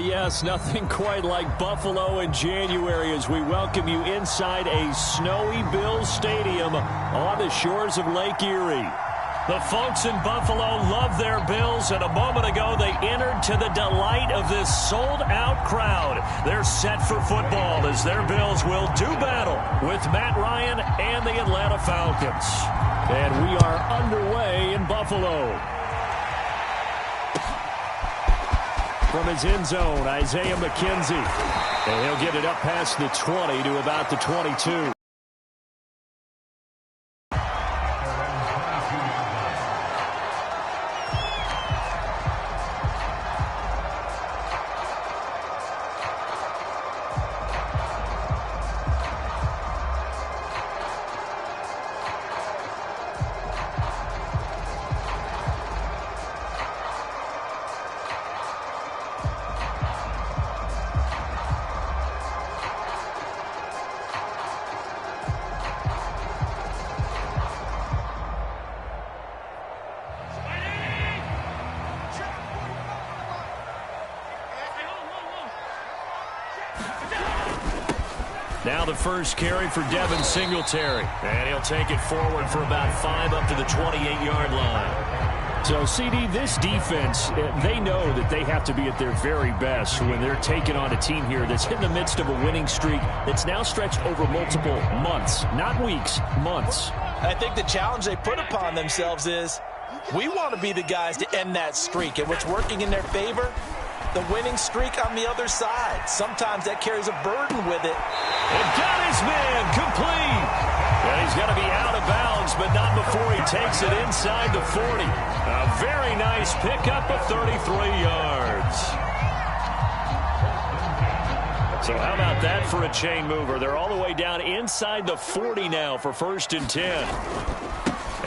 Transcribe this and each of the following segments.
Yes, nothing quite like Buffalo in January as we welcome you inside a snowy Bills Stadium on the shores of Lake Erie. The folks in Buffalo love their Bills, and a moment ago they entered to the delight of this sold-out crowd. They're set for football as their Bills will do battle with Matt Ryan and the Atlanta Falcons. And we are underway in Buffalo. From his end zone, Isaiah McKenzie. And he'll get it up past the 20 to about the 22. Now the first carry for Devin Singletary. And he'll take it forward for about 5 up to the 28-yard line. So, CD, this defense, they know that they have to be at their very best when they're taking on a team here that's in the midst of a winning streak that's now stretched over multiple months, not weeks, months. I think the challenge they put upon themselves is we want to be the guys to end that streak. And what's working in their favor? The winning streak on the other side. Sometimes that carries a burden with it. And got his man complete. And he's going to be out of bounds, but not before he takes it inside the 40. A very nice pickup of 33 yards. So how about that for a chain mover? They're all the way down inside the 40 now for 1st and 10.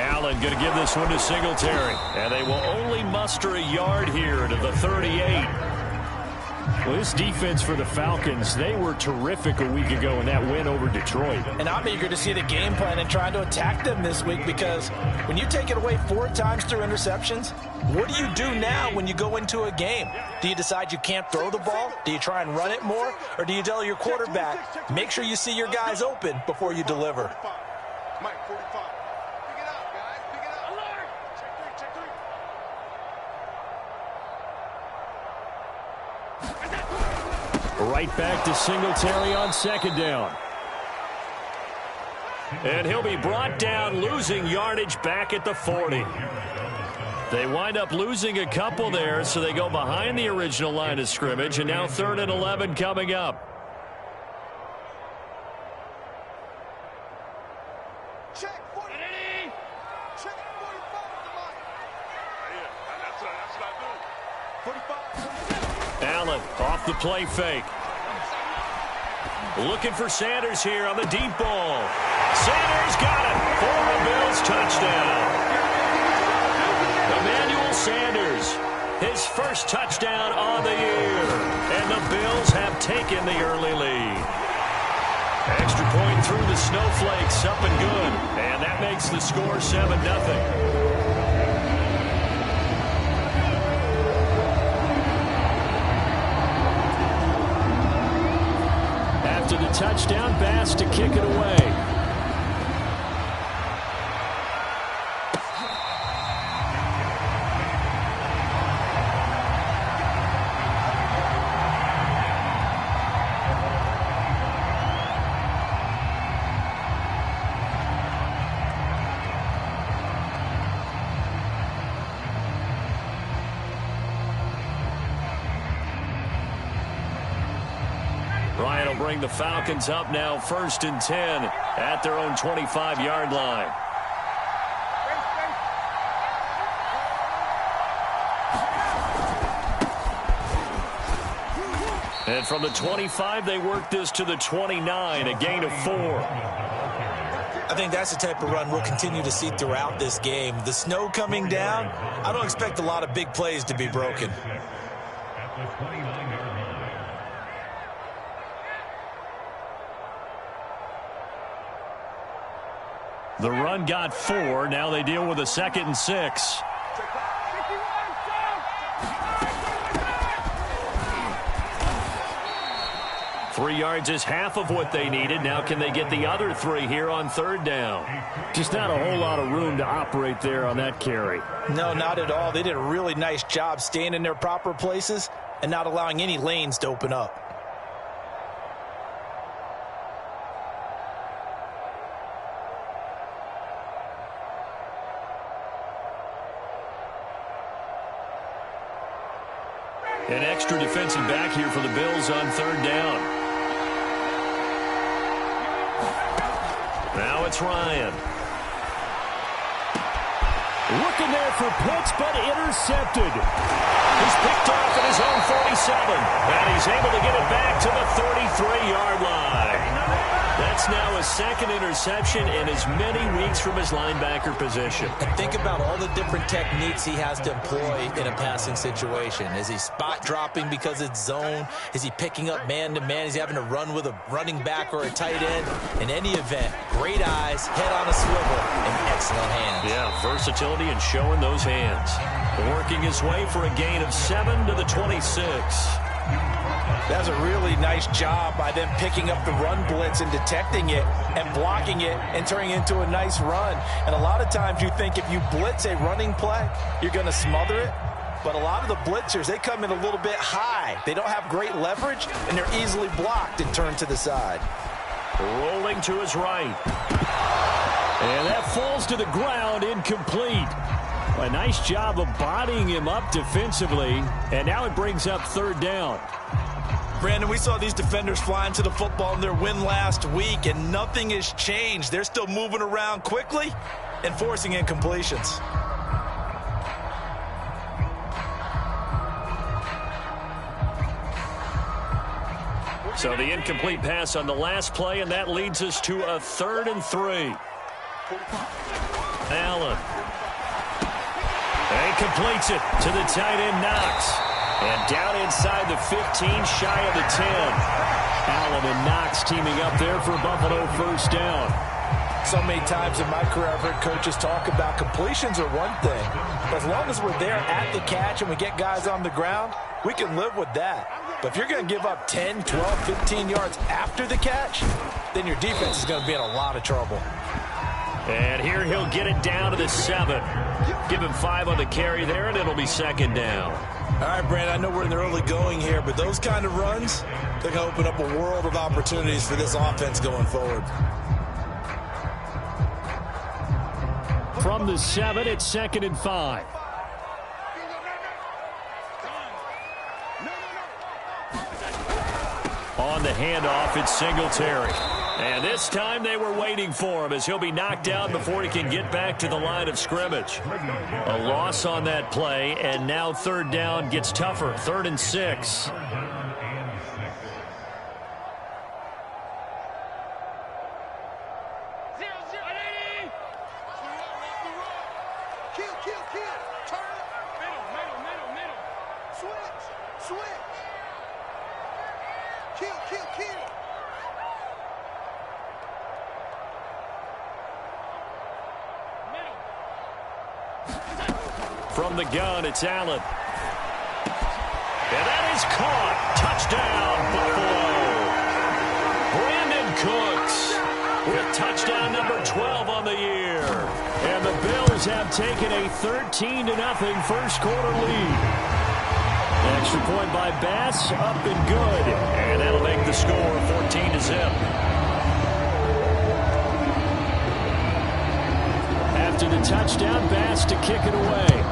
Allen going to give this one to Singletary. And they will only muster a yard here to the 38. Well, this defense for the Falcons, they were terrific a week ago in that win over Detroit. And I'm eager to see the game plan and trying to attack them this week, because when you take it away 4 times through interceptions, what do you do now when you go into a game? Do you decide you can't throw the ball? Do you try and run it more? Or do you tell your quarterback, make sure you see your guys open before you deliver? Mike, 45. Right back to Singletary on 2nd down. And he'll be brought down, losing yardage back at the 40. They wind up losing a couple there, so they go behind the original line of scrimmage, and now 3rd and 11 coming up. Check 40. Check 45. Allen off the play fake. Looking for Sanders here on the deep ball. Sanders got it for a Bills touchdown. Emmanuel Sanders, his first touchdown on the year. And the Bills have taken the early lead. Extra point through the snowflakes, up and good. And that makes the score 7-0. After the touchdown, Bass to kick it away. Ryan will bring the Falcons up now 1st and 10 at their own 25-yard line. And from the 25, they work this to the 29, a gain of 4. I think that's the type of run we'll continue to see throughout this game. The snow coming down, I don't expect a lot of big plays to be broken. The run got 4. Now they deal with a 2nd and 6. 3 yards is half of what they needed. Now can they get the other 3 here on third down? Just not a whole lot of room to operate there on that carry. No, not at all. They did a really nice job staying in their proper places and not allowing any lanes to open up. An extra defensive back here for the Bills on third down. Now it's Ryan. Looking there for Pitts, but intercepted. He's picked off at his own 47. And he's able to get it back to the 33-yard line. That's now his second interception in as many weeks from his linebacker position. And think about all the different techniques he has to employ in a passing situation. Is he spot dropping because it's zone? Is he picking up man-to-man? Is he having to run with a running back or a tight end? In any event, great eyes, head on a swivel, and excellent hands. Yeah, versatility and showing those hands. Working his way for a gain of 7 to the 26. That's a really nice job by them picking up the run blitz and detecting it and blocking it and turning it into a nice run. And a lot of times you think if you blitz a running play, you're going to smother it. But a lot of the blitzers, they come in a little bit high. They don't have great leverage, and they're easily blocked and turned to the side. Rolling to his right. And that falls to the ground, incomplete. A nice job of bodying him up defensively, and now it brings up third down. Brandon, we saw these defenders flying to the football in their win last week, and nothing has changed. They're still moving around quickly and forcing incompletions. So the incomplete pass on the last play, and that leads us to a 3rd and 3. Allen. And completes it to the tight end, Knox. And down inside the 15, shy of the 10. Allen and Knox teaming up there for Buffalo first down. So many times in my career, I've heard coaches talk about completions are one thing. As long as we're there at the catch and we get guys on the ground, we can live with that. But if you're going to give up 10, 12, 15 yards after the catch, then your defense is going to be in a lot of trouble. And here he'll get it down to the 7. Give him 5 on the carry there, and it'll be second down. All right, Brandon, I know we're in the early going here, but those kind of runs, they're going to open up a world of opportunities for this offense going forward. From the 7, it's 2nd and 5. On the handoff, it's Singletary. And this time they were waiting for him as he'll be knocked down before he can get back to the line of scrimmage. A loss on that play, and now third down gets tougher. 3rd and 6. From the gun, it's Allen. And that is caught. Touchdown, Buffalo. Brandon Cooks with touchdown number 12 on the year. And the Bills have taken a 13-0 first quarter lead. Extra point by Bass, up and good. And that'll make the score 14-0. After the touchdown, Bass to kick it away.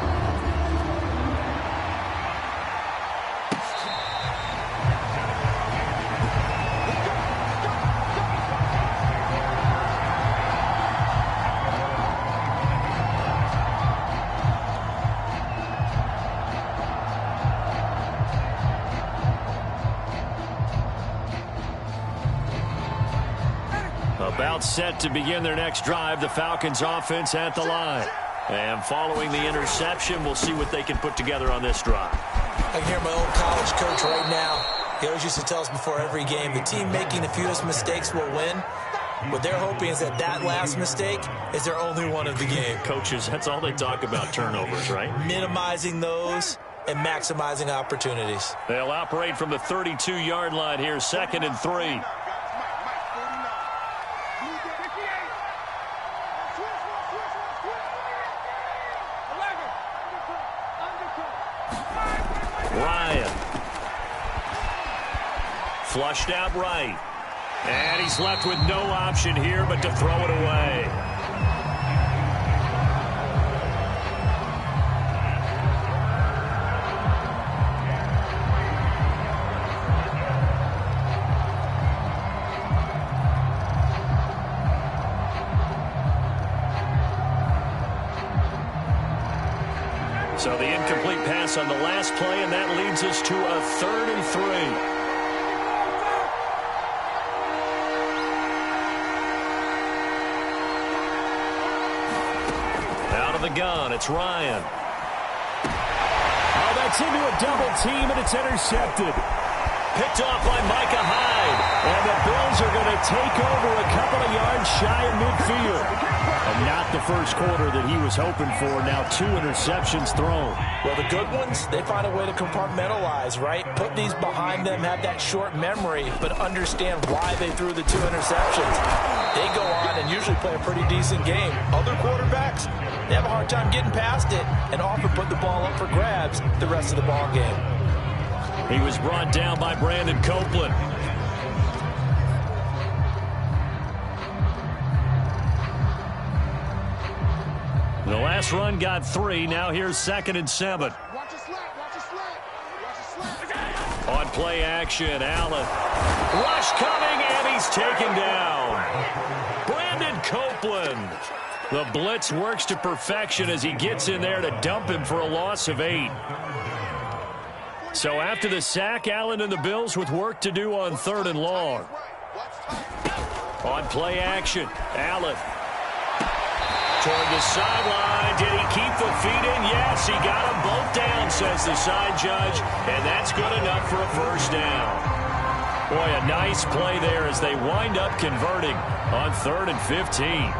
About set to begin their next drive, the Falcons offense at the line. And following the interception, we'll see what they can put together on this drive. I can hear my old college coach right now. He always used to tell us before every game, the team making the fewest mistakes will win. What they're hoping is that that last mistake is their only one of the game. Coaches, that's all they talk about, turnovers, right? Minimizing those and maximizing opportunities. They'll operate from the 32-yard line here, 2nd and 3. Ryan. Flushed out right. And he's left with no option here but to throw it away. So the incomplete pass on the last play, and that leads us to a 3rd and 3. Out of the gun, it's Ryan. Oh, that's into a double team, and it's intercepted. Picked off by Micah Hyde. And the Bills are going to take over a couple of yards shy of midfield. And not the first quarter that he was hoping for. Now 2 interceptions thrown. Well, the good ones, they find a way to compartmentalize, right? Put these behind them, have that short memory, but understand why they threw the 2 interceptions. They go on and usually play a pretty decent game. Other quarterbacks, they have a hard time getting past it and often put the ball up for grabs the rest of the ball game. He was brought down by Brandon Copeland. The last run got 3. Now here's 2nd and 7. On play action, Allen. Rush coming, and he's taken down. Brandon Copeland. The blitz works to perfection as he gets in there to dump him for a loss of 8. So after the sack, Allen and the Bills with work to do on 3rd and long. On play action, Allen. Toward the sideline. Did he keep the feet in? Yes, he got them both down, says the side judge. And that's good enough for a first down. Boy, a nice play there as they wind up converting on 3rd and 15.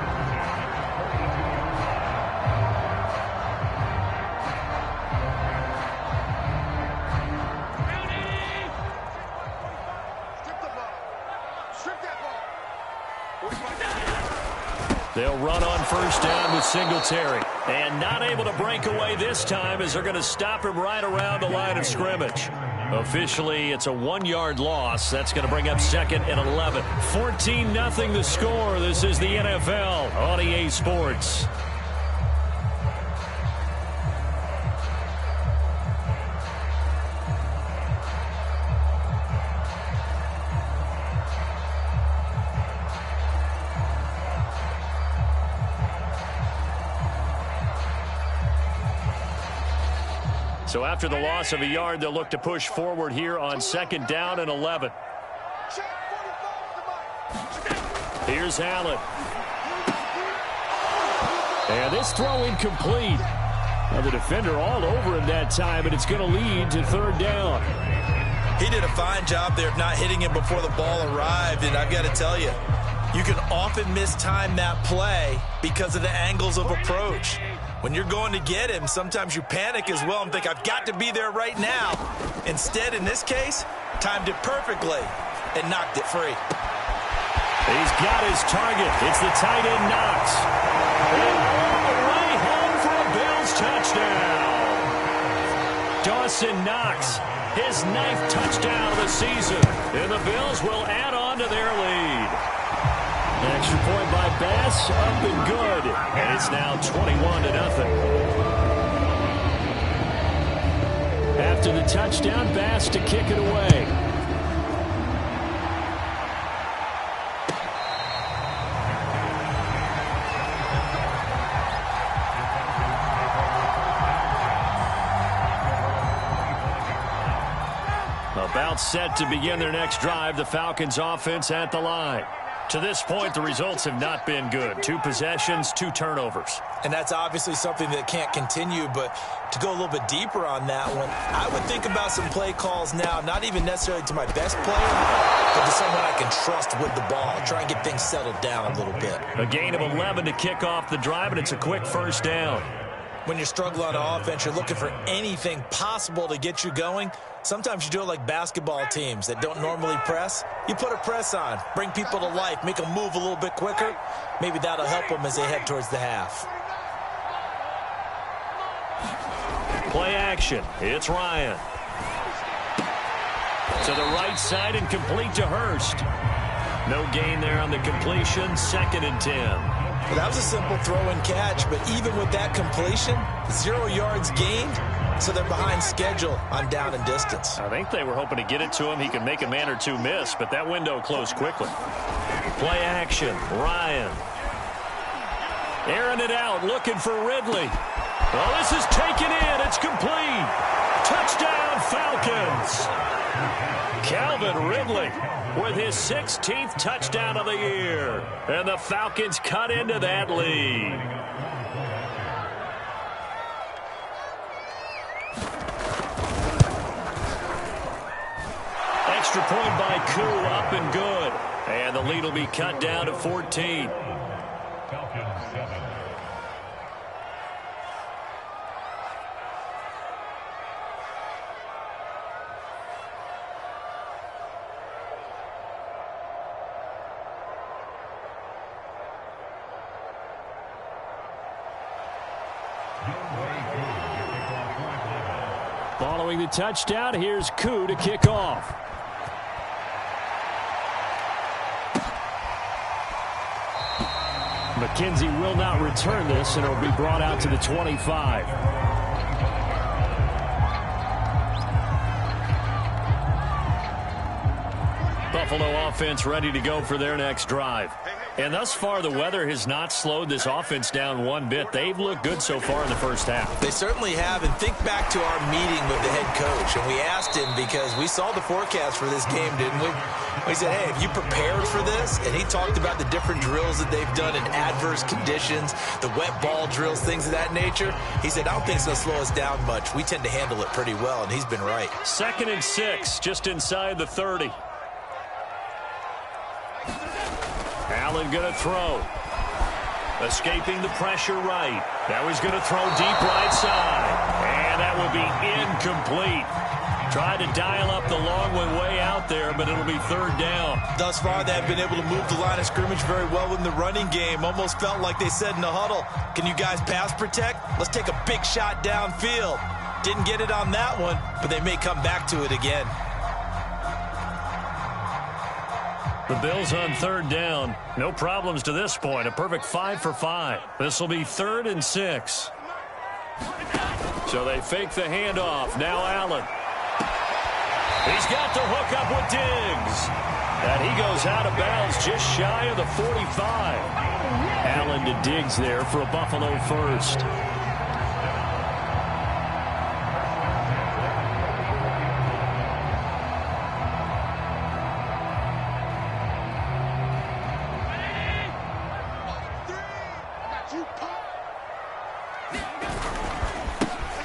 They'll run on first down with Singletary. And not able to break away this time as they're going to stop him right around the line of scrimmage. Officially, it's a 1-yard loss. That's going to bring up 2nd and 11. 14-0 the score. This is the NFL on EA Sports. So after the loss of a yard, they'll look to push forward here on 2nd down and 11. Here's Allen. And this throw incomplete. Now the defender all over him that time, and it's going to lead to 3rd down. He did a fine job there of not hitting him before the ball arrived, and I've got to tell you, you can often mistime that play because of the angles of approach. When you're going to get him, sometimes you panic as well and think, I've got to be there right now. Instead, in this case, timed it perfectly and knocked it free. He's got his target. It's the tight end Knox. And all the way home for a Bills touchdown. Dawson Knox, his 9th touchdown of the season. And the Bills will add on to their lead. Extra point by Bass, up and good. And it's now 21-0. After the touchdown, Bass to kick it away. About set to begin their next drive, the Falcons offense at the line. To this point, the results have not been good. 2 possessions, 2 turnovers. And that's obviously something that can't continue, but to go a little bit deeper on that one, I would think about some play calls now, not even necessarily to my best player, but to someone I can trust with the ball. Try and get things settled down a little bit. A gain of 11 to kick off the drive, and it's a quick first down. When you're struggling on offense, you're looking for anything possible to get you going. Sometimes you do it like basketball teams that don't normally press. You put a press on, bring people to life, make them move a little bit quicker. Maybe that'll help them as they head towards the half. Play action. It's Ryan. To the right side and complete to Hurst. No gain there on the completion. 2nd and 10. Well, that was a simple throw and catch, but even with that completion, 0 yards gained, so they're behind schedule on down and distance. I think they were hoping to get it to him. He could make a man or two miss, but that window closed quickly. Play action. Ryan. Airing it out, looking for Ridley. Well, this is taken in. It's complete. Touchdown, Falcons. Calvin Ridley with his 16th touchdown of the year. And the Falcons cut into that lead. Extra point by Koo, up and good. And the lead will be cut down to 14. Falcons 7. Following the touchdown, here's Koo to kick off. McKenzie will not return this, and it will be brought out to the 25. Buffalo offense ready to go for their next drive. And thus far, the weather has not slowed this offense down one bit. They've looked good so far in the first half. They certainly have. And think back to our meeting with the head coach. And we asked him because we saw the forecast for this game, didn't we? We said, hey, have you prepared for this? And he talked about the different drills that they've done in adverse conditions, the wet ball drills, things of that nature. He said, I don't think it's going to slow us down much. We tend to handle it pretty well, and he's been right. 2nd and 6, just inside the 30. Allen going to throw. Escaping the pressure right. Now he's going to throw deep right side. And that will be incomplete. Tried to dial up the long one way out there, but it'll be 3rd down. Thus far, they've been able to move the line of scrimmage very well in the running game. Almost felt like they said in the huddle, can you guys pass protect? Let's take a big shot downfield. Didn't get it on that one, but they may come back to it again. The Bills on 3rd down. No problems to this point. A perfect 5 for 5. This will be 3rd and 6. So they fake the handoff. Now Allen. He's got the hook up with Diggs. And he goes out of bounds just shy of the 45. Allen to Diggs there for a Buffalo first.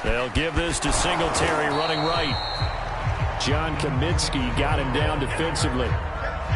They'll give this to Singletary running right. John Kaminsky got him down defensively.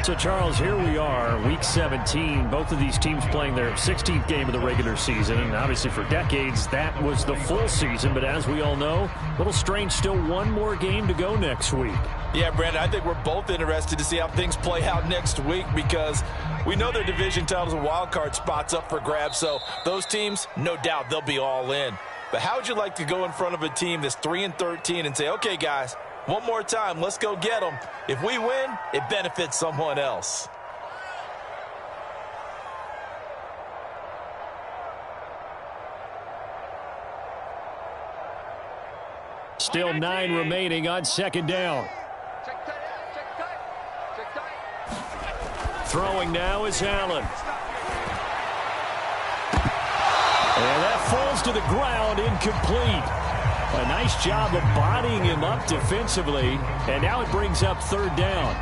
So, Charles, here we are, Week 17. Both of these teams playing their 16th game of the regular season. And obviously for decades, that was the full season. But as we all know, a little strange, still one more game to go next week. Yeah, Brandon, I think we're both interested to see how things play out next week because we know their division titles and wild card spots up for grabs. So those teams, no doubt, they'll be all in. But how would you like to go in front of a team that's 3-13 and say, okay, guys, one more time, let's go get them. If we win, it benefits someone else. Still 9 remaining on 2nd down. Throwing now is Allen. And that falls to the ground, incomplete. A nice job of bodying him up defensively. And now it brings up 3rd down.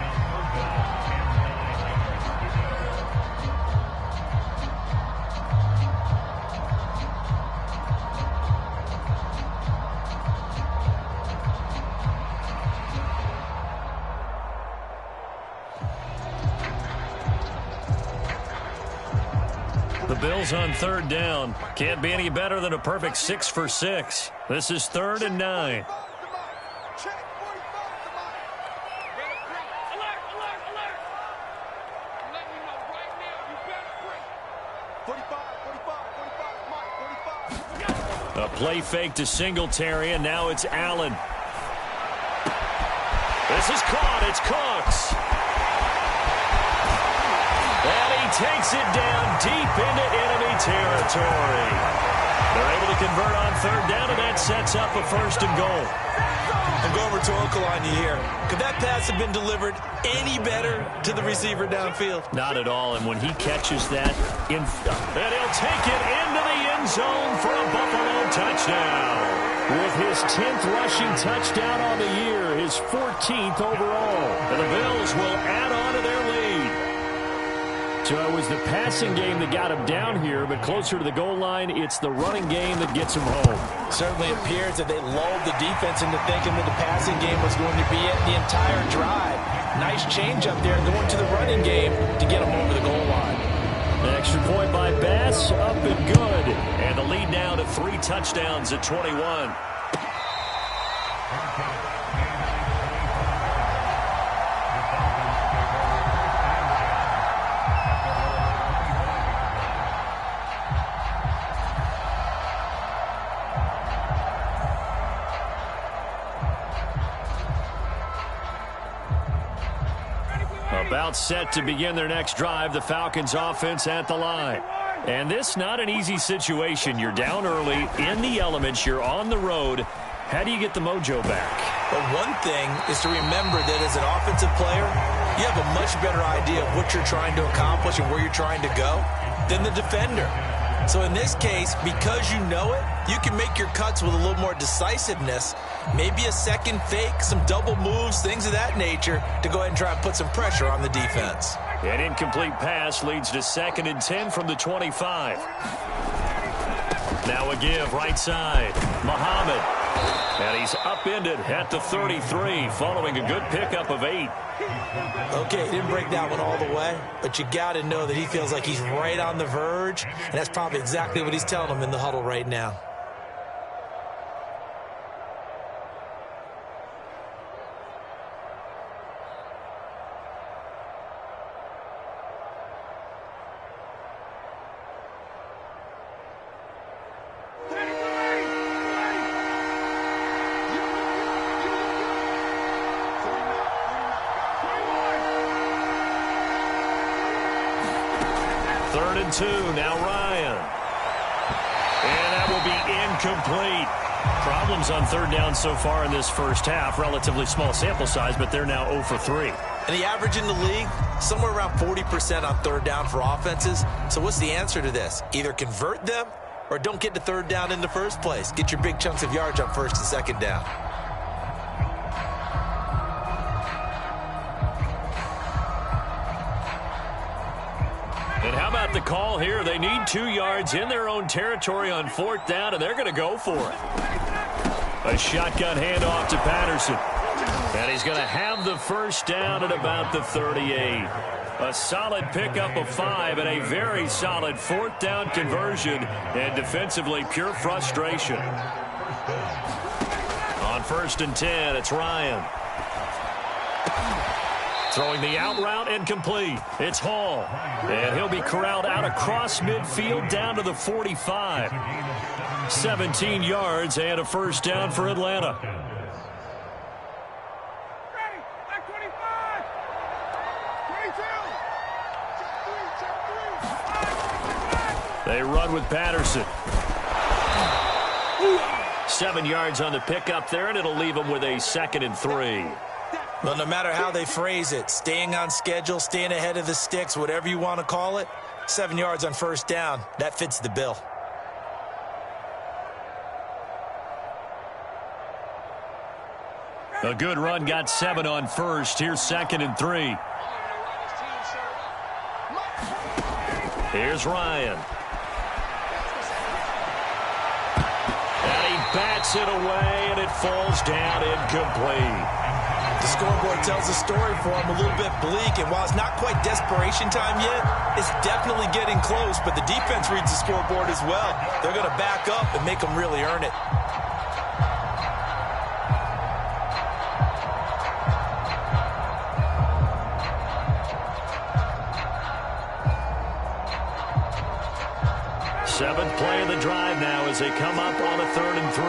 The Bills on third down. Can't be any better than a perfect 6 for 6. This is 3rd and 9. Check 45 to Mike. Alert, alert, alert. I'm letting you know right now, you better break. 45, Mike, 45. A play fake to Singletary, and now it's Allen. This is caught. It's Cooks. And he takes it down deep into enemy territory. They're able to convert on third down, and that sets up a 1st and goal. I'm going rhetorical on you here. Could that pass have been delivered any better to the receiver downfield? Not at all, and when he catches that, and he'll take it into the end zone for a Buffalo touchdown. With his 10th rushing touchdown on the year, his 14th overall. And the Bills will add on to their lead. So it was the passing game that got him down here, but closer to the goal line, it's the running game that gets him home. Certainly appears that they lulled the defense into thinking that the passing game was going to be it the entire drive. Nice change up there going to the running game to get him over the goal line. An extra point by Bass, up and good. And the lead now to 3 touchdowns at 21. About set to begin their next drive, the Falcons offense at the line. And this not an easy situation. You're down early, in the elements, you're on the road. How do you get the mojo back? Well, one thing is to remember that as an offensive player, you have a much better idea of what you're trying to accomplish and where you're trying to go than the defender. So in this case, because you know it, you can make your cuts with a little more decisiveness, maybe a second fake, some double moves, things of that nature, to go ahead and try and put some pressure on the defense. An incomplete pass leads to 2nd and 10 from the 25. Now a give, right side. Muhammad. And he's upended at the 33, following a good pickup of 8. Okay, he didn't break that one all the way, but you got to know that he feels like he's right on the verge, and that's probably exactly what he's telling him in the huddle right now. Two, now Ryan. And that will be incomplete. Problems on third down so far in this first half. Relatively small sample size, but they're now 0 for 3. And the average in the league, somewhere around 40% on third down for offenses. So what's the answer to this? Either convert them or don't get to third down in the first place. Get your big chunks of yards on 1st and 2nd down. And how about the call here? They need 2 yards in their own territory on 4th down, and they're going to go for it. A shotgun handoff to Patterson. And he's going to have the 1st down at about the 38. A solid pickup of 5 and a very solid 4th down conversion. And defensively, pure frustration. On 1st and 10, it's Ryan. Throwing the out route and complete. It's Hall. And he'll be corralled out across midfield down to the 45. 17 yards and a 1st down for Atlanta. They run with Patterson. 7 yards on the pickup there, and it'll leave them with a 2nd and 3. Well, no matter how they phrase it, staying on schedule, staying ahead of the sticks, whatever you want to call it, 7 yards on 1st down, that fits the bill. A good run, got 7 on 1st. Here's 2nd and 3. Here's Ryan. And he bats it away, and it falls down incomplete. The scoreboard tells a story for him, a little bit bleak, and while it's not quite desperation time yet, it's definitely getting close, but the defense reads the scoreboard as well. They're going to back up and make them really earn it. Seventh play of the drive now as they come up on a 3rd and 3.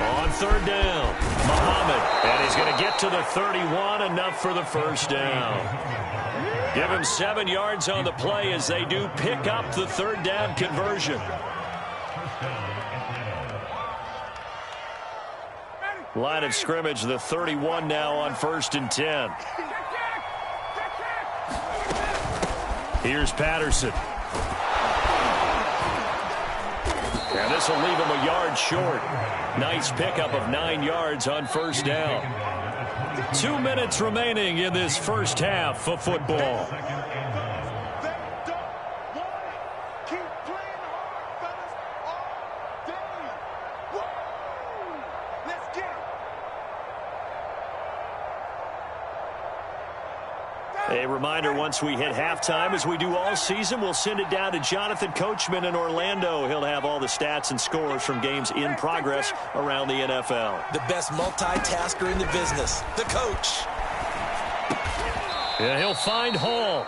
On 3rd down, Muhammad, and he's going to get to the 31, enough for the first down. Give him 7 yards on the play as they do pick up the 3rd down conversion. Line of scrimmage, the 31 now on 1st and 10. Here's Patterson. And this will leave him a yard short. Nice pickup of 9 yards on 1st down. 2 minutes remaining in this first half of football. A reminder, once we hit halftime, as we do all season, we'll send it down to Jonathan Coachman in Orlando. He'll have all the stats and scores from games in progress around the NFL. The best multitasker in the business, the coach. Yeah, he'll find Hall.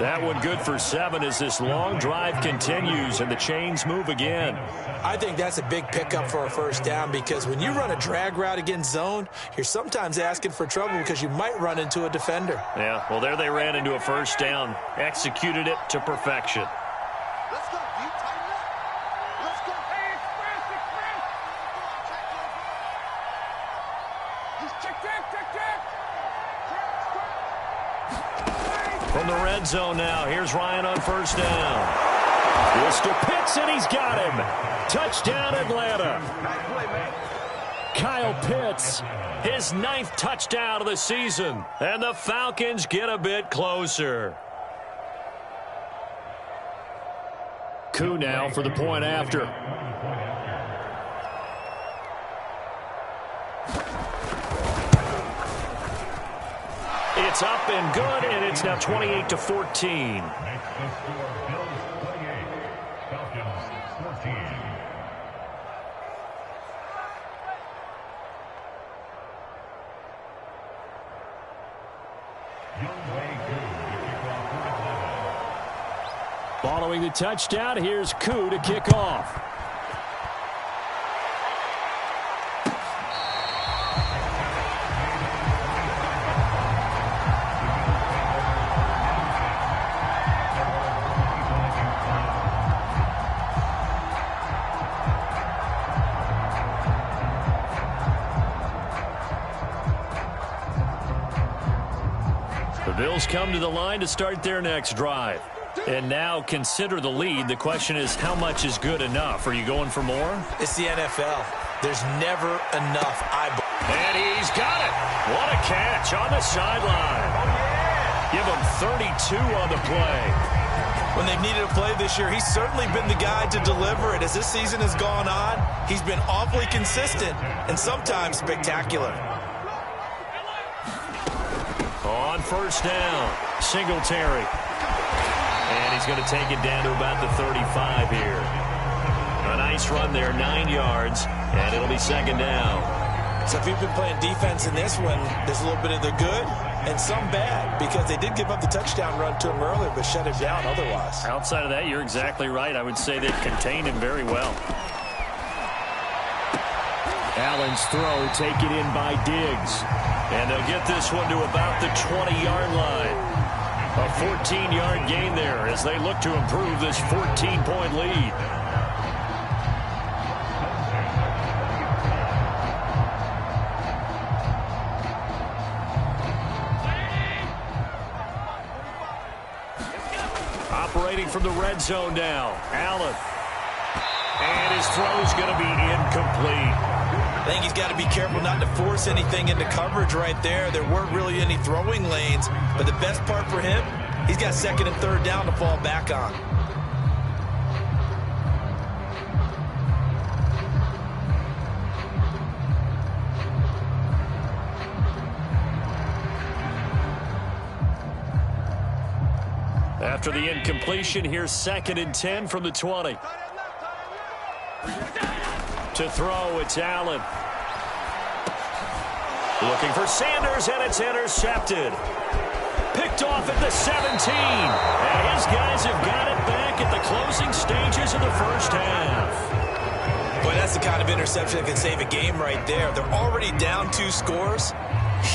That one good for 7 as this long drive continues and the chains move again. I think that's a big pickup for a first down because when you run a drag route against zone, you're sometimes asking for trouble because you might run into a defender. Yeah, well, there they ran into a first down. Executed it to perfection. Let's go, D. Tighten up. Let's go. Hey, express. Check. From the red zone now, here's Ryan on 1st down. Mr. Pitts, and he's got him. Touchdown, Atlanta. Kyle Pitts, his 9th touchdown of the season. And the Falcons get a bit closer. Koo now for the point after. It's up and good, and it's now 28-14. Following the touchdown, here's Koo to kick off. The Bills come to the line to start their next drive. And now consider the lead. The question is, how much is good enough? Are you going for more? It's the NFL. There's never enough. And he's got it. What a catch on the sideline. Give him 32 on the play. When they've needed a play this year, he's certainly been the guy to deliver it. As this season has gone on, he's been awfully consistent and sometimes spectacular. On 1st down, Singletary. And he's going to take it down to about the 35 here. A nice run there, 9 yards, and it'll be 2nd down. So if you've been playing defense in this one, there's a little bit of the good and some bad because they did give up the touchdown run to him earlier but shut him down otherwise. Outside of that, you're exactly right. I would say they've contained him very well. Allen's throw taken in by Diggs. And they'll get this one to about the 20-yard line. A 14-yard gain there as they look to improve this 14-point lead. Operating from the red zone now, Allen. And his throw's going to be incomplete. I think he's got to be careful not to force anything into coverage right there. There weren't really any throwing lanes, but the best part for him, he's got 2nd and 3rd down to fall back on. After the incompletion, here's 2nd and 10 from the 20. To throw, it's Allen. Looking for Sanders, and it's intercepted. Picked off at the 17. And his guys have got it back at the closing stages of the first half. Boy, that's the kind of interception that can save a game right there. They're already down 2 scores.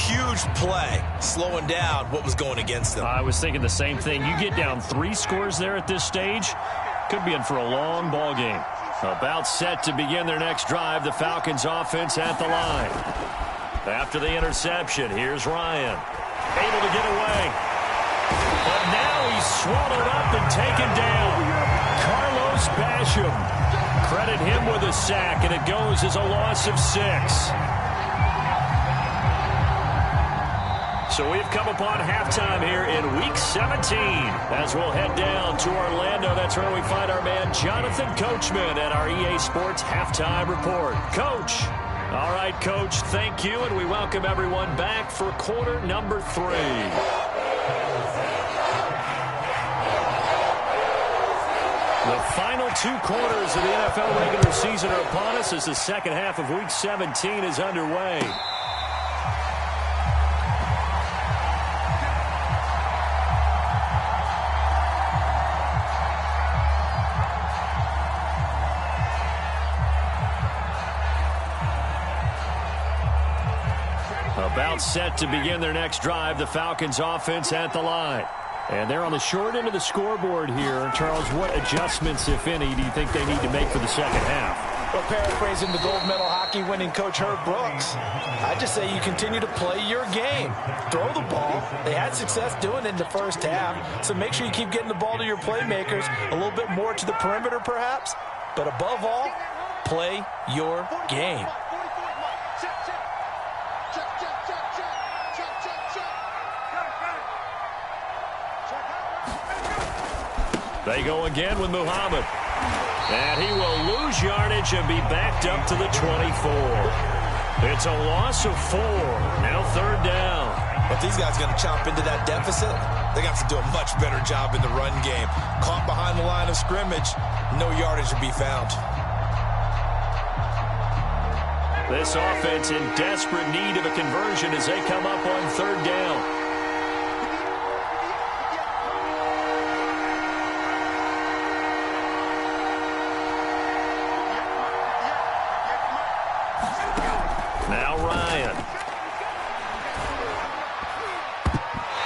Huge play, slowing down what was going against them. I was thinking the same thing. You get down 3 scores there at this stage, could be in for a long ball game. About set to begin their next drive, the Falcons offense at the line. After the interception, here's Ryan. Able to get away. But now he's swallowed up and taken down. Carlos Basham. Credit him with a sack, and it goes as a loss of 6. So we've come upon halftime here in Week 17. As we'll head down to Orlando, that's where we find our man Jonathan Coachman at our EA Sports Halftime Report. Coach. All right, Coach, thank you, and we welcome everyone back for quarter number 3. The final 2 quarters of the NFL regular season are upon us as the second half of Week 17 is underway. About set to begin their next drive, the Falcons offense at the line. And they're on the short end of the scoreboard here. Charles, what adjustments, if any, do you think they need to make for the second half? Well, paraphrasing the gold medal hockey winning coach Herb Brooks, I just say you continue to play your game. Throw the ball. They had success doing it in the first half, so make sure you keep getting the ball to your playmakers, a little bit more to the perimeter perhaps, but above all, play your game. They go again with Muhammad. And he will lose yardage and be backed up to the 24. It's a loss of 4. Now 3rd down. But these guys are going to chomp into that deficit. They got to do a much better job in the run game. Caught behind the line of scrimmage, no yardage to be found. This offense in desperate need of a conversion as they come up on 3rd down. Now Ryan.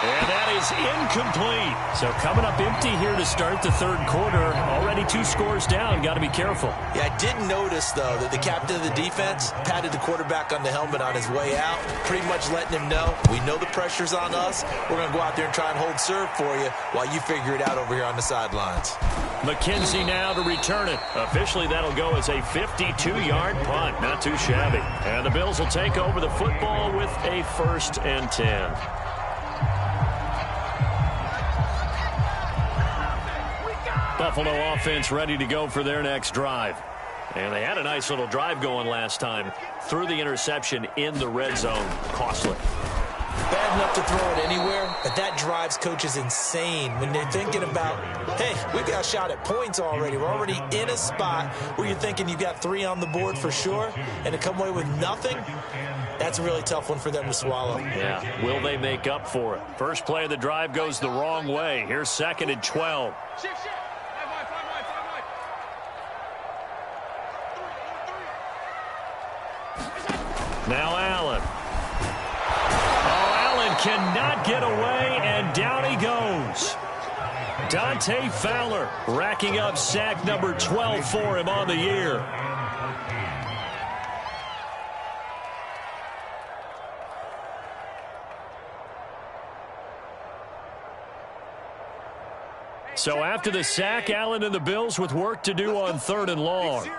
And that is incomplete. So coming up empty here to start the 3rd quarter. Already 2 scores down. Got to be careful. Yeah, I did notice, though, that the captain of the defense patted the quarterback on the helmet on his way out, pretty much letting him know, we know the pressure's on us. We're going to go out there and try and hold serve for you while you figure it out over here on the sidelines. McKenzie now to return it. Officially, that'll go as a 52-yard punt. Not too shabby. And the Bills will take over the football with a 1st and 10. Buffalo offense ready to go for their next drive. And they had a nice little drive going last time. Threw the interception in the red zone. Costly. Bad enough to throw it anywhere, but that drives coaches insane when they're thinking about, hey, we've got a shot at points already. We're already in a spot where you're thinking you've got 3 on the board for sure, and to come away with nothing, that's a really tough one for them to swallow. Yeah, will they make up for it? First play of the drive goes the wrong way. Here's 2nd and 12. Now Allen. Cannot get away, and down he goes. Dante Fowler racking up sack number 12 for him on the year. So after the sack, Allen and the Bills with work to do on 3rd and long.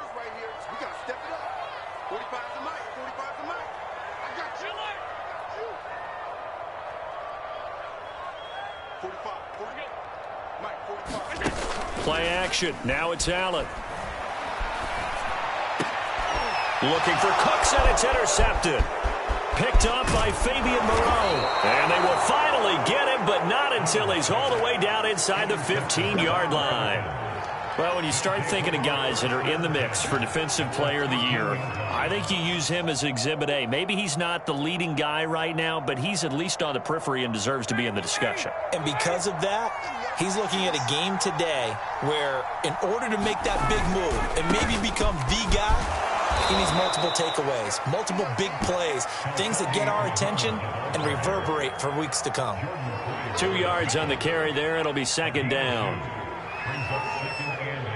Play action. Now it's Allen. Looking for Cooks, and it's intercepted. Picked off by Fabian Moreau. And they will finally get him, but not until he's all the way down inside the 15-yard line. Well, when you start thinking of guys that are in the mix for Defensive Player of the Year, I think you use him as Exhibit A. Maybe he's not the leading guy right now, but he's at least on the periphery and deserves to be in the discussion. And because of that, he's looking at a game today where in order to make that big move and maybe become the guy, he needs multiple takeaways, multiple big plays, things that get our attention and reverberate for weeks to come. 2 yards on the carry there. It'll be second down. Brings up second and 8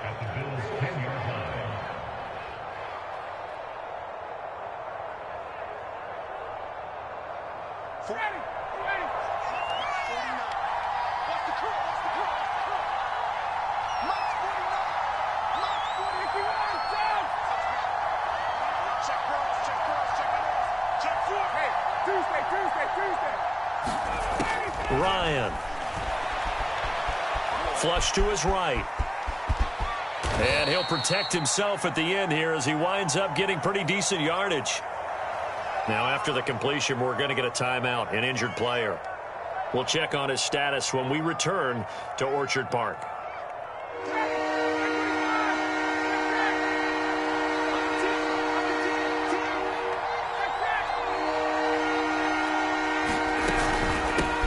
at the Bills' 10-yard line. Ready. What's the call? Max 49. Max 49 down. Check cross. Check 4. Hey, Tuesday. Ryan. Flush to his right. And he'll protect himself at the end here as he winds up getting pretty decent yardage. Now, after the completion, we're going to get a timeout, an injured player. We'll check on his status when we return to Orchard Park.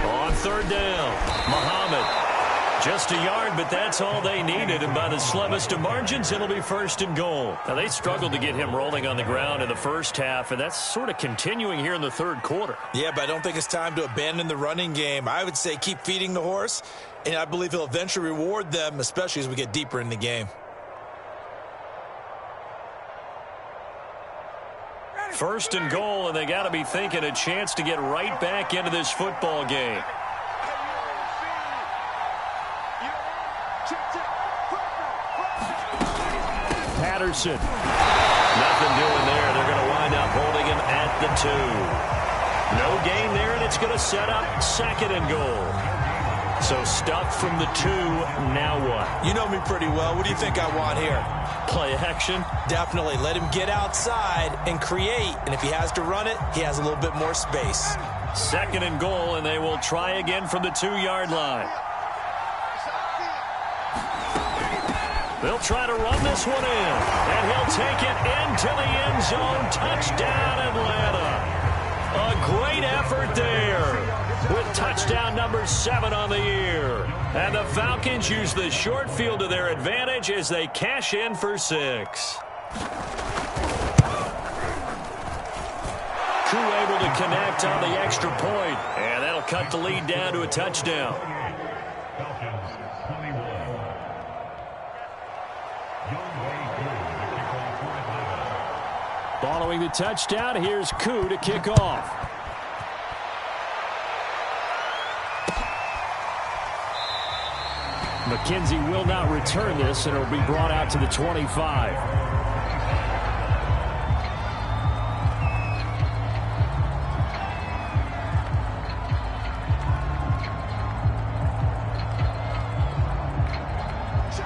On third down, Muhammad. Just a yard, but that's all they needed. And by the slimmest of margins, it'll be first and goal. Now, they struggled to get him rolling on the ground in the first half, and that's sort of continuing here in the third quarter. Yeah, but I don't think it's time to abandon the running game. I would say keep feeding the horse, and I believe he'll eventually reward them, especially as we get deeper in the game. First and goal, and they got to be thinking a chance to get right back into this football game. Patterson. Nothing doing there. They're going to wind up holding him at the 2. No gain there, and it's going to set up second and goal. So stuff from the 2. Now what? You know me pretty well. What do you think I want here? Play action? Definitely. Let him get outside and create. And if he has to run it, he has a little bit more space. Second and goal, and they will try again from the 2-yard line. They'll try to run this one in, and he'll take it into the end zone. Touchdown, Atlanta. A great effort there with touchdown number 7 on the year. And the Falcons use the short field to their advantage as they cash in for 6. Crew able to connect on the extra point, and that'll cut the lead down to a touchdown. Falcons 21. Following the touchdown, here's Koo to kick off. McKenzie will not return this, and it'll be brought out to the 25.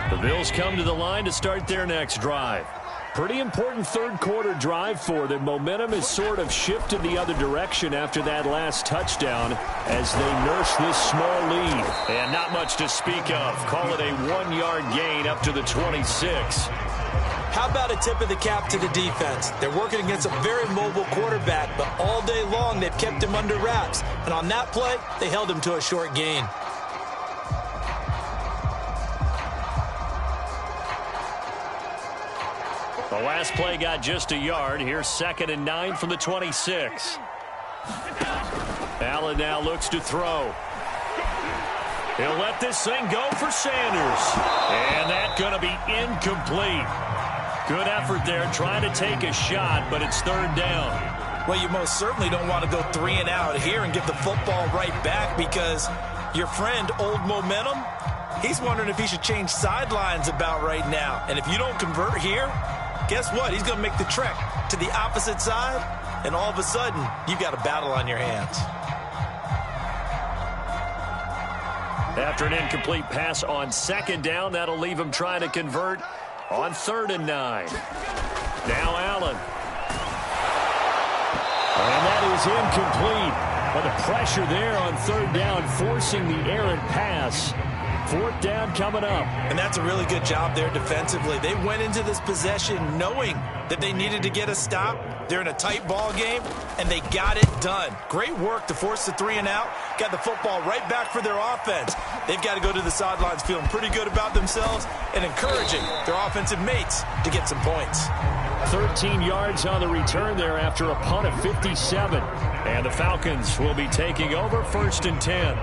The Bills come to the line to start their next drive. Pretty important third quarter drive for them. Momentum has sort of shifted the other direction after that last touchdown as they nurse this small lead. And not much to speak of. Call it a 1-yard gain up to the 26. How about a tip of the cap to the defense? They're working against a very mobile quarterback, but all day long they've kept him under wraps. And on that play, they held him to a short gain. The last play got just a yard. Here's 2nd and 9 from the 26. Allen now looks to throw. He'll let this thing go for Sanders. And that's going to be incomplete. Good effort there trying to take a shot, but it's third down. Well, you most certainly don't want to go 3 and out here and give the football right back because your friend, Old Momentum, he's wondering if he should change sidelines about right now. And if you don't convert here, guess what? He's going to make the trek to the opposite side, and all of a sudden, you've got a battle on your hands. After an incomplete pass on 2nd down, that'll leave him trying to convert on 3rd and 9. Now Allen. incomplete. But the pressure there on third down, forcing the errant pass. Fourth down coming up. And that's a really good job there defensively. They went into this possession knowing that they needed to get a stop. They're in a tight ball game, and they got it done. Great work to force the 3 and out. Got the football right back for their offense. They've got to go to the sidelines feeling pretty good about themselves and encouraging their offensive mates to get some points. 13 yards on the return there after a punt of 57. And the Falcons will be taking over 1st and 10.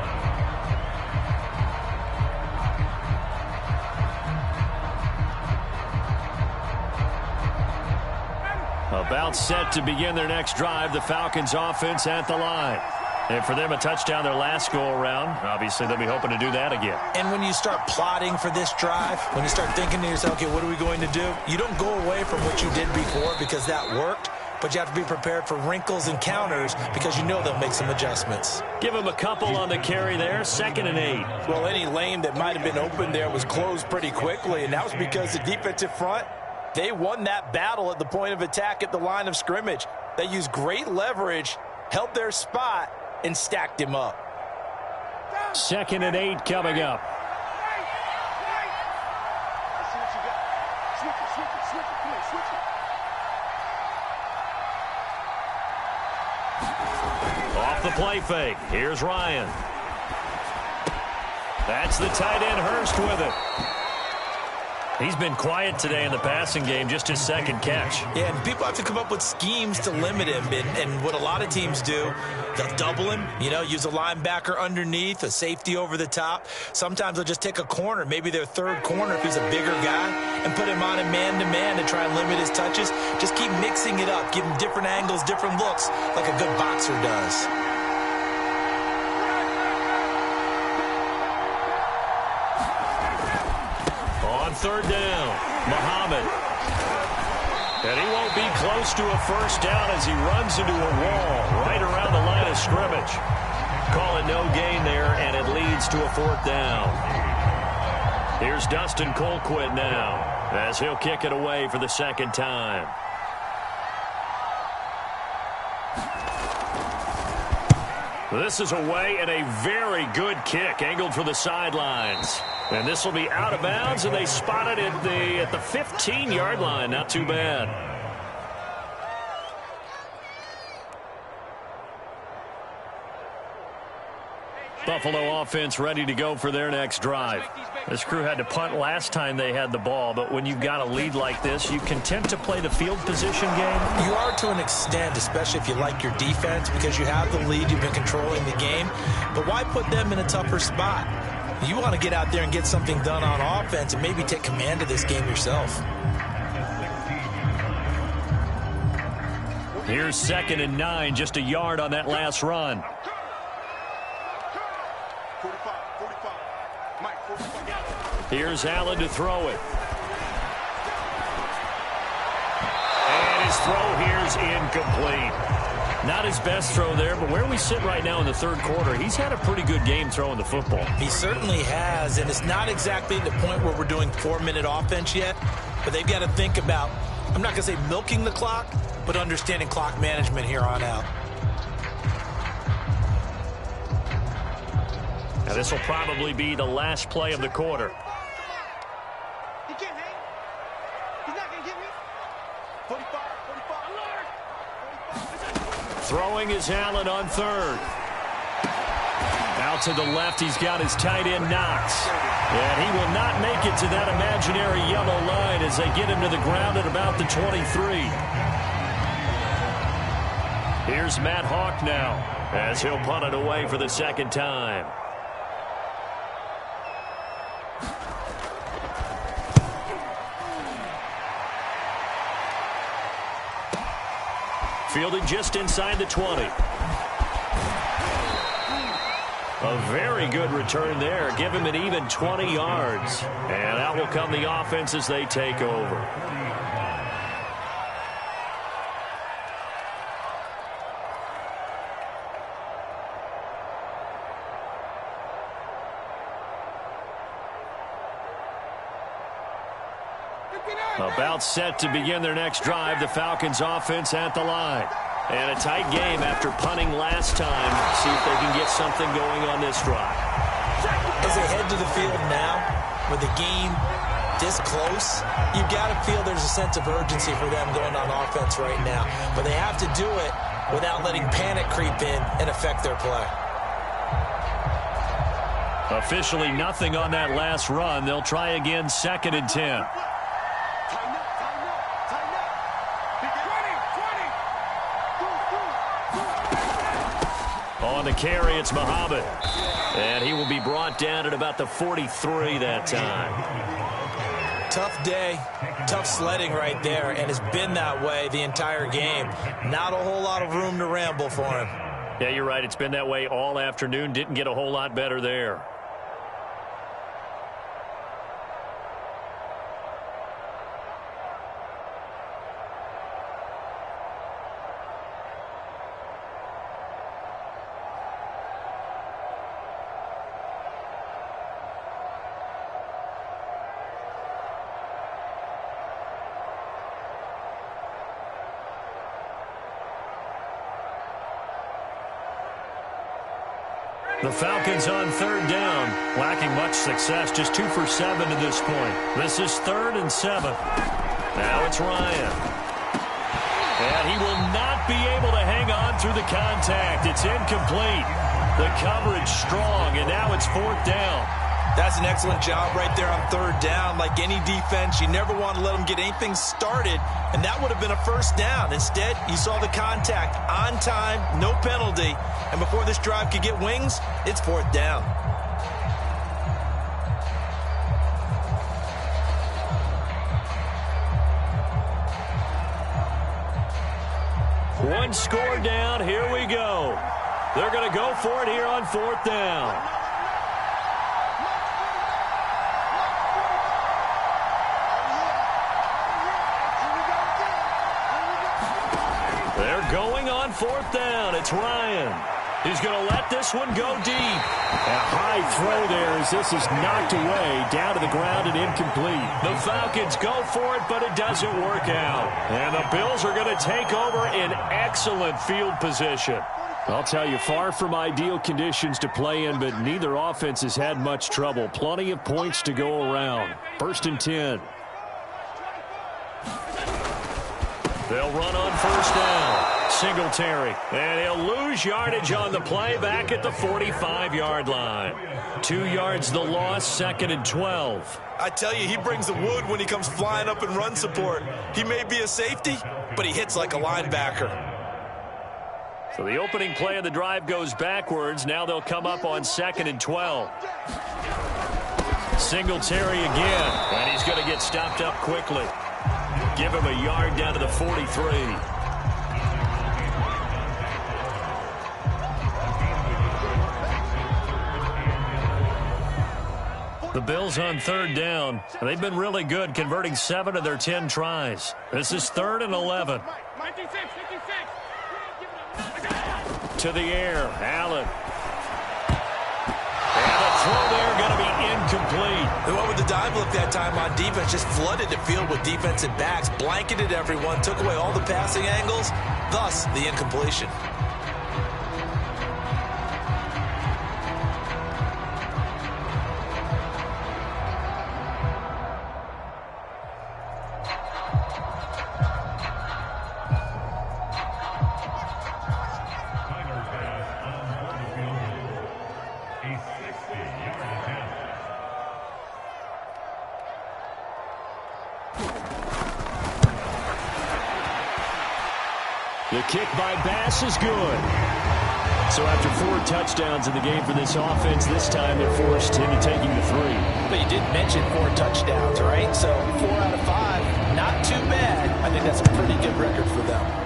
About set to begin their next drive, the Falcons offense at the line. And for them, a touchdown their last go-around. Obviously, they'll be hoping to do that again. And when you start plotting for this drive, when you start thinking to yourself, okay, what are we going to do? You don't go away from what you did before because that worked, but you have to be prepared for wrinkles and counters because you know they'll make some adjustments. Give them a couple on the carry there, 2nd and 8. Well, any lane that might have been open there was closed pretty quickly, and that was because the defensive front, they won that battle at the point of attack at the line of scrimmage. They used great leverage, held their spot, and stacked him up. 2nd and 8 coming up. Off the play fake. Here's Ryan. That's the tight end Hurst with it. He's been quiet today in the passing game, just his 2nd catch. Yeah, and people have to come up with schemes to limit him. And what a lot of teams do, they'll double him, use a linebacker underneath, a safety over the top. Sometimes they'll just take a corner, maybe their 3rd corner if he's a bigger guy, and put him on a man-to-man to try and limit his touches. Just keep mixing it up, give him different angles, different looks, like a good boxer does. Third down, Muhammad. And he won't be close to a 1st down as he runs into a wall right around the line of scrimmage. Call it no gain there, and it leads to a 4th down. Here's Dustin Colquitt now as he'll kick it away for the 2nd time. This is away and a very good kick angled for the sidelines. And this will be out of bounds, and they spot it at the 15-yard line. Not too bad. Buffalo offense ready to go for their next drive. This crew had to punt last time they had the ball, but when you've got a lead like this, you content to play the field position game? You are to an extent, especially if you like your defense, because you have the lead, you've been controlling the game. But why put them in a tougher spot? You want to get out there and get something done on offense and maybe take command of this game yourself. Here's 2nd and 9, just a yard on that last run. Here's Allen to throw it. And his throw here's incomplete. Not his best throw there, but where we sit right now in the 3rd quarter, he's had a pretty good game throwing the football. He certainly has, and it's not exactly the point where we're doing 4-minute offense yet, but they've got to think about, I'm not going to say milking the clock, but understanding clock management here on out. Now this will probably be the last play of the quarter. He can't hang. He's not going to get me. 45, 45, alert! 45. Throwing is Allen on 3rd. Out to the left, he's got his tight end Knox. And he will not make it to that imaginary yellow line as they get him to the ground at about the 23. Here's Matt Hawk now as he'll punt it away for the 2nd time. Fielded just inside the 20. A very good return there. Give him an even 20 yards. And out will come the offense as they take over. About set to begin their next drive. The Falcons offense at the line. And a tight game after punting last time. See if they can get something going on this drive. As they head to the field now, with the game this close, you've got to feel there's a sense of urgency for them going on offense right now. But they have to do it without letting panic creep in and affect their play. Officially nothing on that last run. They'll try again, 2nd and 10. On the carry, it's Muhammad. And he will be brought down at about the 43 that time. Tough day, tough sledding right there, and it's been that way the entire game. Not a whole lot of room to ramble for him. Yeah, you're right. It's been that way all afternoon. Didn't get a whole lot better there. The Falcons on 3rd down, lacking much success, just 2 for 7 to this point. This is 3rd and 7. Now it's Ryan. And he will not be able to hang on through the contact. It's incomplete. The coverage strong, and now it's 4th down. That's an excellent job right there on 3rd down. Like any defense, you never want to let them get anything started, and that would have been a 1st down. Instead, you saw the contact on time, no penalty, and before this drive could get wings, it's 4th down. One score down. Here we go. They're going to go for it here on 4th down. They're going on 4th down. It's Ryan. He's going to let this one go deep. A high throw there as this is knocked away, down to the ground and incomplete. The Falcons go for it, but it doesn't work out. And the Bills are going to take over in excellent field position. I'll tell you, far from ideal conditions to play in, but neither offense has had much trouble. Plenty of points to go around. 1st and 10. They'll run on 1st down. Singletary. And he'll lose yardage on the play back at the 45-yard line. 2 yards the loss, 2nd and 12. I tell you, he brings the wood when he comes flying up in run support. He may be a safety, but he hits like a linebacker. So the opening play of the drive goes backwards. Now they'll come up on 2nd and 12. Singletary again. And he's going to get stopped up quickly. Give him a yard down to the 43. The Bills on 3rd down. They've been really good, converting 7 of their 10 tries. This is 3rd and 11. 56. To the air, Allen. And the throw there going to be incomplete. And what would the dive look that time on defense? Just flooded the field with defensive backs, blanketed everyone, took away all the passing angles, thus the incompletion. The kick by Bass is good. So after 4 touchdowns in the game for this offense, this time they're forced into taking the 3. But you did mention 4 touchdowns, right? So 4 out of 5, not too bad. I think that's a pretty good record for them.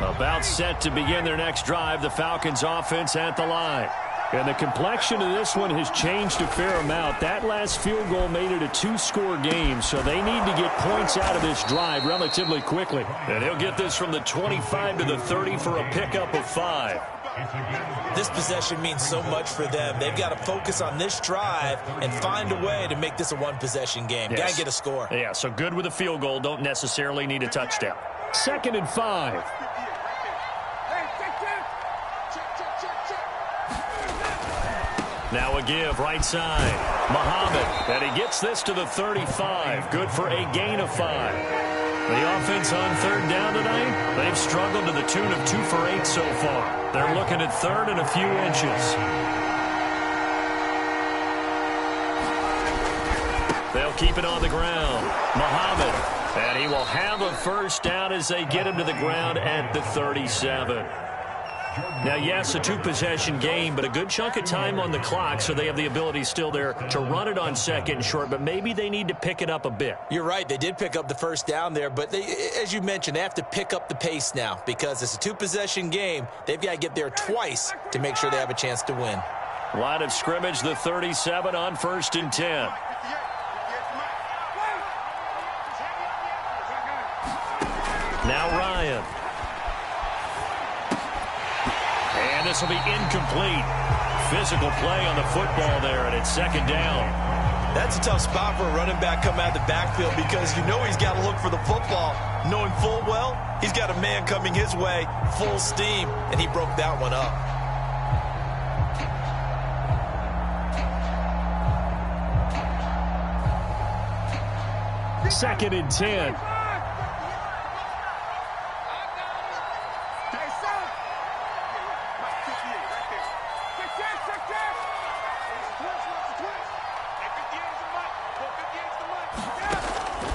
About set to begin their next drive, the Falcons offense at the line. And the complexion of this one has changed a fair amount. That last field goal made it a two-score game, so they need to get points out of this drive relatively quickly. And he'll get this from the 25 to the 30 for a pickup of 5. This possession means so much for them. They've got to focus on this drive and find a way to make this a one-possession game. Yes. Got to get a score. Yeah, so good with a field goal. Don't necessarily need a touchdown. 2nd and 5. Now a give, right side. Muhammad, and he gets this to the 35. Good for a gain of 5. The offense on 3rd down tonight, they've struggled to the tune of 2 for 8 so far. They're looking at 3rd and a few inches. They'll keep it on the ground. Muhammad, and he will have a first down as they get him to the ground at the 37. Now, yes, a two-possession game, but a good chunk of time on the clock, so they have the ability still there to run it on 2nd and short, but maybe they need to pick it up a bit. You're right. They did pick up the first down there, but they, as you mentioned, they have to pick up the pace now because it's a two-possession game. They've got to get there twice to make sure they have a chance to win. Line of scrimmage, the 37 on 1st and 10. Now Ryan. And this will be incomplete. Physical play on the football there, and it's 2nd down. That's a tough spot for a running back coming out of the backfield because you know he's got to look for the football, knowing full well he's got a man coming his way, full steam, and he broke that one up. Second and 10.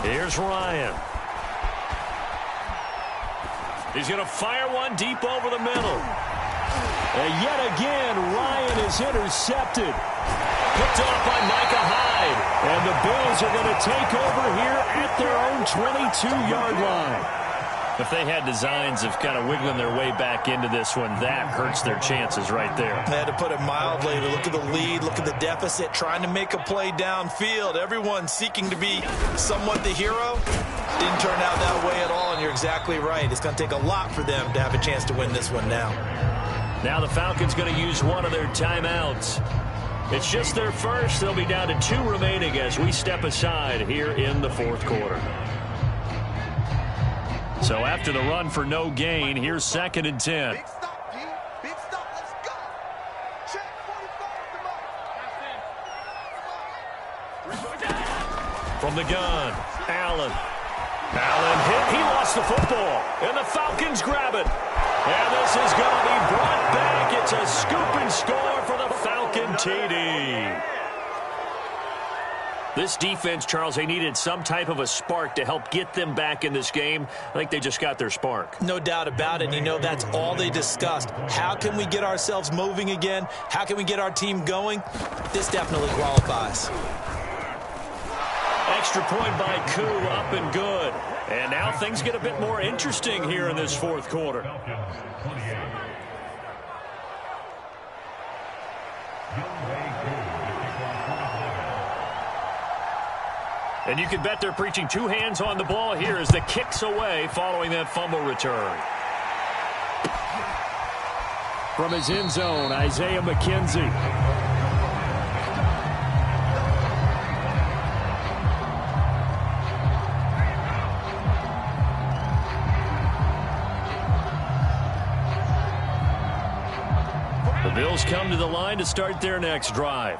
Here's Ryan. He's going to fire one deep over the middle. And yet again, Ryan is intercepted. Picked off by Micah Hyde. And the Bills are going to take over here at their own 22-yard line. If they had designs of kind of wiggling their way back into this one, that hurts their chances right there. They had to put it mildly. Look at the lead, look at the deficit, trying to make a play downfield. Everyone seeking to be somewhat the hero. Didn't turn out that way at all, and you're exactly right. It's going to take a lot for them to have a chance to win this one now. Now the Falcons going to use one of their timeouts. It's just their first. They'll be down to 2 remaining as we step aside here in the 4th quarter. So after the run for no gain, here's 2nd and 10. Big stop, D. Big stop. Let's go. Check 45. From the gun, Allen. Allen hit. He lost the football. And the Falcons grab it. And this is going to be brought back. It's a scoop and score for the Falcon TD. This defense, Charles, they needed some type of a spark to help get them back in this game. I think they just got their spark. No doubt about it. You know, that's all they discussed. How can we get ourselves moving again? How can we get our team going? This definitely qualifies. Extra point by Koo, up and good. And now things get a bit more interesting here in this 4th quarter. And you can bet they're preaching 2 hands on the ball here as the kick's away following that fumble return. From his end zone, Isaiah McKenzie. The Bills come to the line to start their next drive.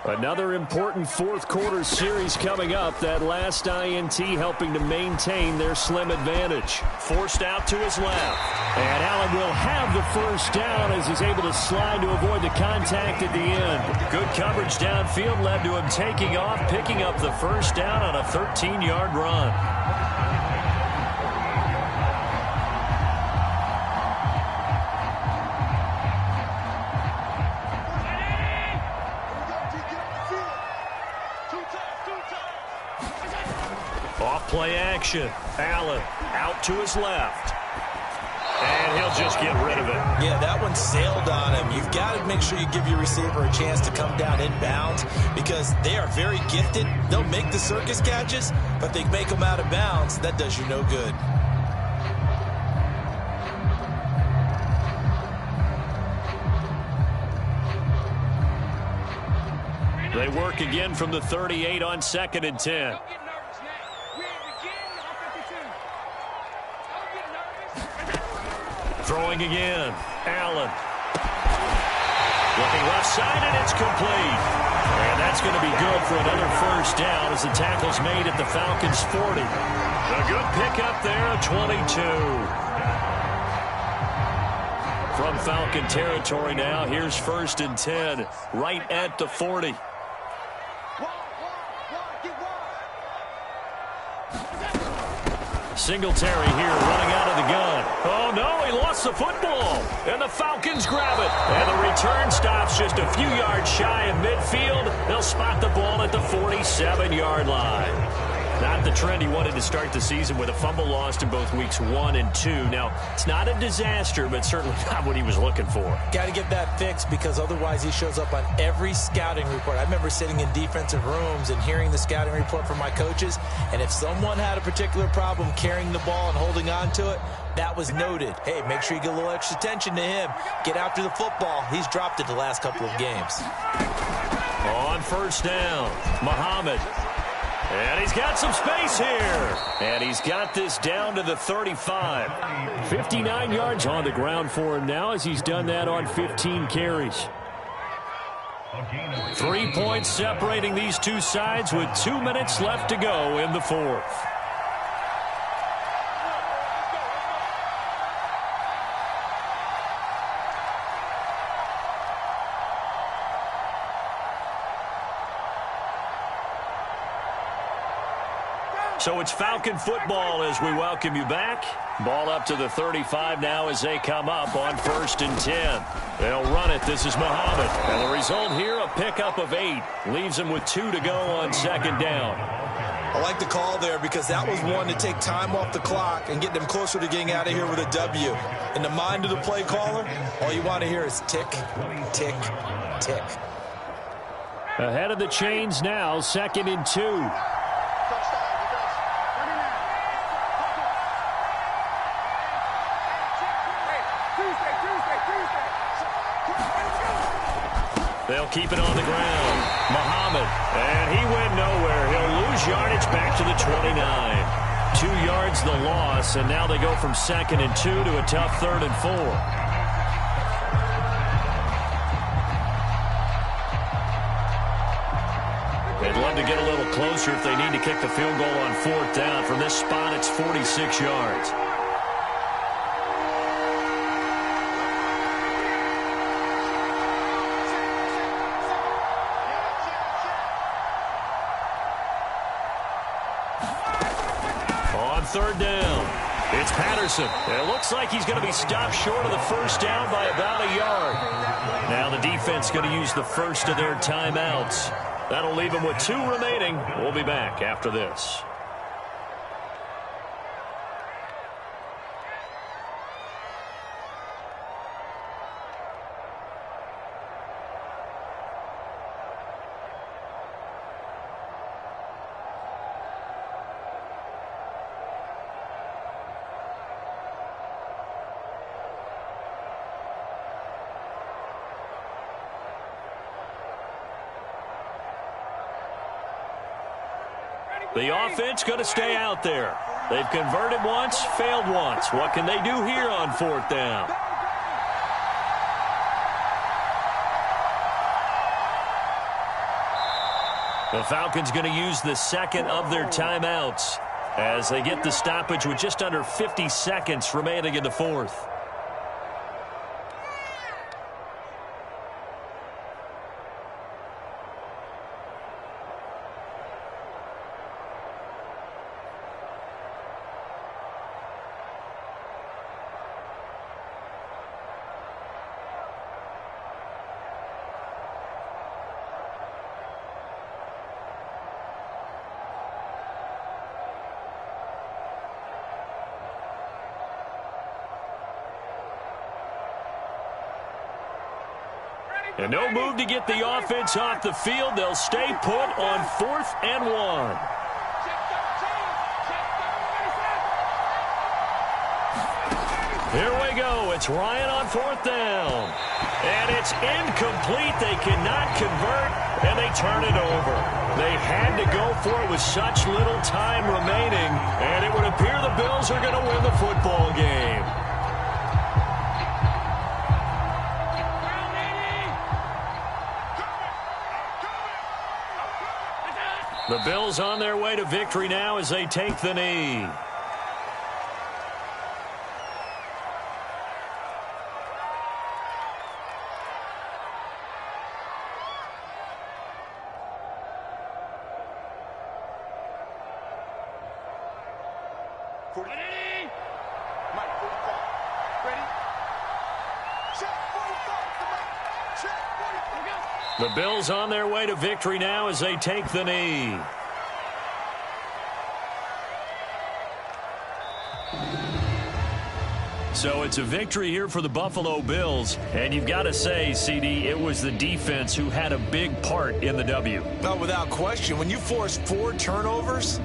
Another important 4th quarter series coming up. That last INT helping to maintain their slim advantage. Forced out to his left. And Allen will have the first down as he's able to slide to avoid the contact at the end. Good coverage downfield led to him taking off, picking up the first down on a 13-yard run. Off play action. Allen out to his left. And he'll just get rid of it. Yeah, that one sailed on him. You've got to make sure you give your receiver a chance to come down inbounds because they are very gifted. They'll make the circus catches, but they make them out of bounds. That does you no good. They work again from the 38 on 2nd and 10. Don't get nervous now. We begin on 52. Don't get nervous. Throwing again. Allen. Looking left side, and it's complete. And that's going to be good for another first down as the tackle's made at the Falcons' 40. A good pickup there, a 22. From Falcon territory now, here's 1st and 10, right at the 40. Singletary here running out of the gun. Oh, no, he lost the football. And the Falcons grab it. And the return stops just a few yards shy of midfield. They'll spot the ball at the 47-yard line. Not the trend he wanted to start the season with a fumble lost in both weeks 1 and 2. Now, it's not a disaster, but certainly not what he was looking for. Got to get that fixed because otherwise he shows up on every scouting report. I remember sitting in defensive rooms and hearing the scouting report from my coaches, and if someone had a particular problem carrying the ball and holding on to it, that was noted. Hey, make sure you get a little extra attention to him. Get after the football. He's dropped it the last couple of games. On 1st down, Muhammad. And he's got some space here. And he's got this down to the 35. 59 yards on the ground for him now as he's done that on 15 carries. 3 points separating these two sides with 2 minutes left to go in the 4th. So it's Falcon football as we welcome you back. Ball up to the 35 now as they come up on 1st and 10. They'll run it. This is Muhammad. And the result here, a pickup of 8. Leaves them with 2 to go on 2nd down. I like the call there because that was one to take time off the clock and get them closer to getting out of here with a W. In the mind of the play caller, all you want to hear is tick, tick, tick. Ahead of the chains now, 2nd and 2. They'll keep it on the ground. Muhammad, and he went nowhere. He'll lose yardage back to the 29. 2 yards the loss, and now they go from 2nd and 2 to a tough 3rd and 4. They'd love to get a little closer if they need to kick the field goal on 4th down. From this spot, it's 46 yards. On 3rd down, it's Patterson. It looks like he's going to be stopped short of the first down by about a yard. Now the defense going to use the first of their timeouts. That'll leave them with 2 remaining. We'll be back after this. The offense going to stay out there. They've converted once, failed once. What can they do here on 4th down? The Falcons going to use the second of their timeouts as they get the stoppage with just under 50 seconds remaining in the 4th. And no move to get the offense off the field. They'll stay put on 4th and 1. Here we go. It's Ryan on 4th down. And it's incomplete. They cannot convert, and they turn it over. They had to go for it with such little time remaining, and it would appear the Bills are going to win the football game. The Bills on their way to victory now as they take the knee. The Bills on their way to victory now as they take the knee. So it's a victory here for the Buffalo Bills. And you've got to say, CD, it was the defense who had a big part in the W. No, without question. When you force 4 turnovers,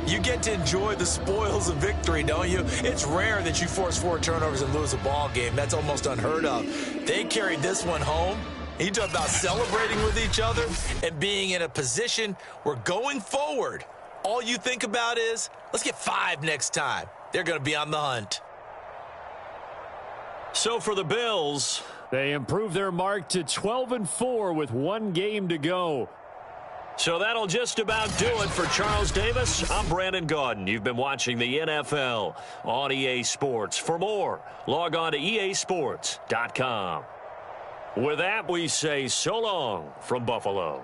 you get to enjoy the spoils of victory, don't you? It's rare that you force 4 turnovers and lose a ball game. That's almost unheard of. They carried this one home. You talk about celebrating with each other and being in a position where going forward, all you think about is, let's get 5 next time. They're going to be on the hunt. So for the Bills, they improve their mark to 12-4 with 1 game to go. So that'll just about do it for Charles Davis. I'm Brandon Gaudin. You've been watching the NFL on EA Sports. For more, log on to easports.com. With that, we say so long from Buffalo.